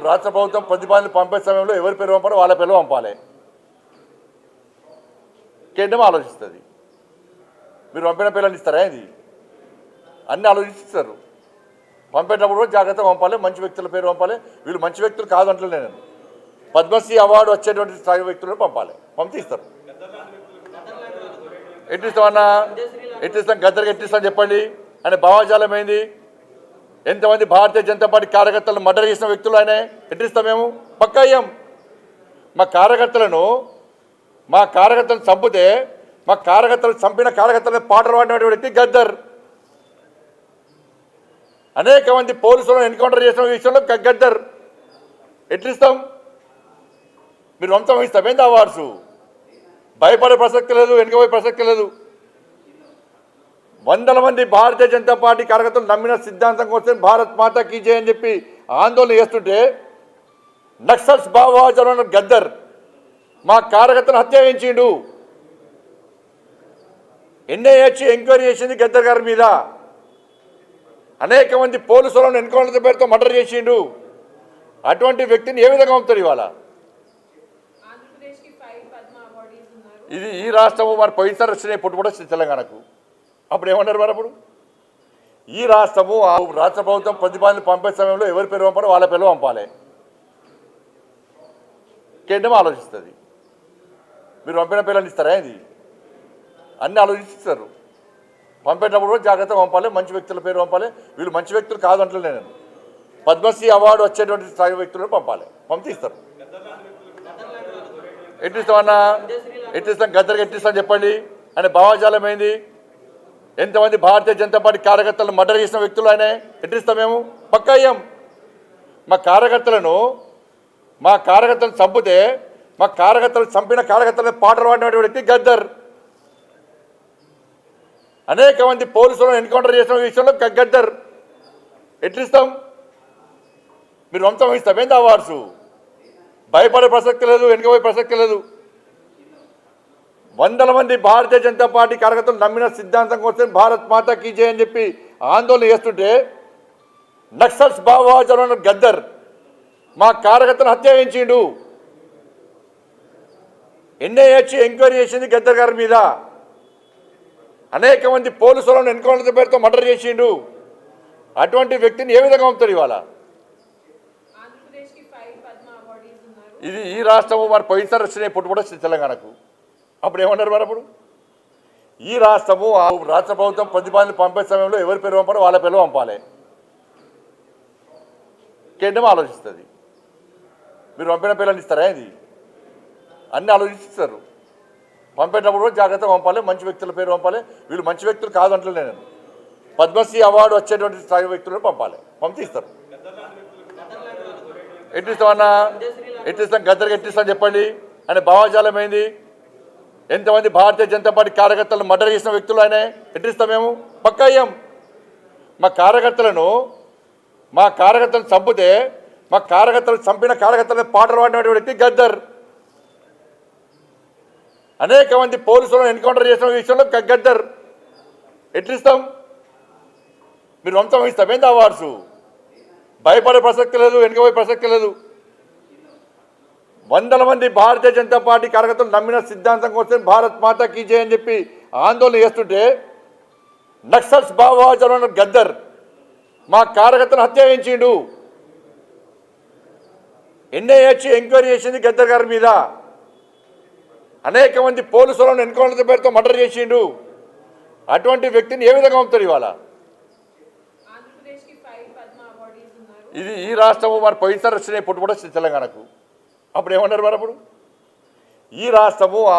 రాష్ట్ర ప్రభుత్వం ప్రతిపాదనలు పంపే సమయంలో ఎవరి పేరు పంపాలో వాళ్ళ పేరు పంపాలి. కేంద్రం ఆలోచిస్తుంది. మీరు పంపిన పేర్లను ఇస్తారా? ఇది అన్నీ ఆలోచిస్తారు. పంపేటప్పుడు కూడా జాగ్రత్తగా పంపాలి. మంచి వ్యక్తుల పేరు పంపాలి. వీళ్ళు మంచి వ్యక్తులు కాదంటలే నేను. పద్మశ్రీ అవార్డు వచ్చేటువంటి స్థాయి వ్యక్తులను పంపాలి. పంపితే ఇస్తారు. ఎట్టిస్తామన్నా? ఎట్టిస్తాం? గద్దరికి ఎట్టిస్తాం చెప్పండి. ఆయన భావజాలం ఏంది? ఎంతమంది భారతీయ జనతా పార్టీ కార్యకర్తలను మర్డర్ చేసిన వ్యక్తులు ఆయన ఎట్టిస్తాం? మేము పక్కా అయ్యాం. మా కార్యకర్తలను చంపితే మా కార్యకర్తలు చంపిన కార్యకర్తలను పాటలు పాడినటువంటి వ్యక్తి గద్దర్. అనేక మంది పోలీసులను ఎన్కౌంటర్ చేసిన విషయంలో గద్దర్. ఎట్లిస్తాం? మీరు వంశం ఇస్తాం ఏంది అవార్డ్స్? భయపడే ప్రసక్తి లేదు, వెనుకపోయే ప్రసక్తి లేదు. వందల మంది భారతీయ జనతా పార్టీ కార్యకర్తలు నమ్మిన సిద్ధాంతం కోసం భారత్ మాతా కీ జై అని చెప్పి ఆందోళన చేస్తుంటే నక్సల్స్ భావజాలం గద్దర్ మా కార్యకర్తను హత్య చేయించిండు. ఎన్ఐఏ ఎంక్వైరీ చేసింది గద్దర్ గారి మీద. అనేక మంది పోలీసులను ఎన్కౌంటర్ పేరుతో మర్డర్ చేసిండు. అటువంటి వ్యక్తిని ఏ విధంగా పంపుతారు ఇవాళ? ఇది ఈ రాష్ట్రము మరి పోయినసారి వచ్చినాయి పుట్టుబడి వచ్చింది తెలంగాణకు. అప్పుడు ఏమన్నారు మరి? అప్పుడు ఈ రాష్ట్రము రాష్ట్ర ప్రభుత్వం ప్రతిపాదనలు పంపే సమయంలో ఎవరి పేరు పంపాలో వాళ్ళ పేరు పంపాలి. కేంద్రం ఆలోచిస్తుంది. మీరు పంపిన పేర్లను ఇస్తారా? ఇది అన్నీ ఆలోచిస్తారు. పంపేటప్పుడు కూడా జాగ్రత్తగా పంపాలి. మంచి వ్యక్తుల పేరు పంపాలి. వీళ్ళు మంచి వ్యక్తులు కాదంటలే నేను. పద్మశ్రీ అవార్డు వచ్చేటువంటి స్థాయి వ్యక్తులను పంపాలి. పంపితే ఇస్తారు. ఎట్టిస్తామన్నా? ఎట్టిస్తాం? గద్దరికి ఎట్టిస్తాం చెప్పండి. ఆయన భావజాలం ఏంది? ఎంతమంది భారతీయ జనతా పార్టీ కార్యకర్తలను మర్డర్ చేసిన వ్యక్తులు ఆయన ఎట్టిస్తాం? మేము పక్కా అయ్యాం. మా కార్యకర్తలను చంపితే మా కార్యకర్తలు చంపిన కార్యకర్తలను పాటలు పాడినటువంటి వ్యక్తి గద్దర్. అనేక మంది పోలీసులను ఎన్కౌంటర్ చేసిన విషయంలో గద్దర్. ఎట్లిస్తాం? మీరు వంశం ఇస్తాం ఏంది అవార్డ్స్? భయపడే ప్రసక్తి లేదు, వెనుకపోయే ప్రసక్తి లేదు. వందల మంది భారతీయ జనతా పార్టీ కార్యకర్తలు నమ్మిన సిద్ధాంతం కోసం భారత్ మాతా కీ జై అని చెప్పి ఆందోళన చేస్తుంటే నక్సల్స్ భావజాలం గద్దర్ మా కార్యకర్తను హత్య చేయించిండు. ఎన్ఐఏ ఎంక్వైరీ చేసింది గద్దర్ గారి మీద. అనేక మంది పోలీసులను ఎన్కౌంటర్ పేరుతో మర్డర్ చేసిండు. అటువంటి వ్యక్తిని ఏ విధంగా పంపుతారు ఇవాళ? ఇది ఈ రాష్ట్రము మరి పోయినసారి వచ్చినాయి పుట్టుబడి వచ్చింది తెలంగాణకు. అప్పుడు ఏమన్నారు మరి? అప్పుడు ఈ రాష్ట్రము రాష్ట్ర ప్రభుత్వం ప్రతిపాదనలు పంపే సమయంలో ఎవరి పేరు పంపాలో వాళ్ళ పేరు పంపాలి. కేంద్రం ఆలోచిస్తుంది. మీరు పంపిన పేర్లను ఇస్తారా? ఇది అన్నీ ఆలోచిస్తారు. పంపేటప్పుడు కూడా జాగ్రత్తగా పంపాలి. మంచి వ్యక్తుల పేరు పంపాలి. వీళ్ళు మంచి వ్యక్తులు కాదంటలే నేను. పద్మశ్రీ అవార్డు వచ్చేటువంటి స్థాయి వ్యక్తులను పంపాలి. పంపితే ఇస్తారు. ఎట్టిస్తామన్నా? ఎట్టిస్తాం? గద్దరికి ఎట్టిస్తాం చెప్పండి. ఆయన భావజాలం ఏంది? ఎంతమంది భారతీయ జనతా పార్టీ కార్యకర్తలను మర్డర్ చేసిన వ్యక్తులు ఆయన ఎట్టిస్తాం? మేము పక్కా అయ్యాం. మా కార్యకర్తలను చంపితే మా కార్యకర్తలు చంపిన కార్యకర్తలను పాటలు పాడినటువంటి వ్యక్తి గద్దర్. అనేక మంది పోలీసులను ఎన్కౌంటర్ చేసిన విషయంలో గద్దర్. ఎట్లిస్తాం? మీరు వంశం ఇస్తాం ఏంది అవార్డ్స్? భయపడే ప్రసక్తి లేదు, వెనుకపోయే ప్రసక్తి లేదు. వందల మంది భారతీయ జనతా పార్టీ కార్యకర్తలు నమ్మిన సిద్ధాంతం కోసం భారత్ మాతా కీ జై అని చెప్పి ఆందోళన చేస్తుంటే నక్సల్స్ భావజాలం గద్దర్ మా కార్యకర్తను హత్య చేయించిండు. ఎన్ఐఏ ఎంక్వైరీ చేసింది గద్దర్ గారి మీద. అనేక మంది పోలీసులను ఎన్కౌంటర్ పేరుతో మర్డర్ చేసిండు. అటువంటి వ్యక్తిని ఏ విధంగా పంపుతారు ఇవాళ? ఇది ఈ రాష్ట్రము మరి పోయినసారి వచ్చినాయి పుట్టుబడి వచ్చింది తెలంగాణకు. అప్పుడు ఏమన్నారు మరి? అప్పుడు ఈ రాష్ట్రము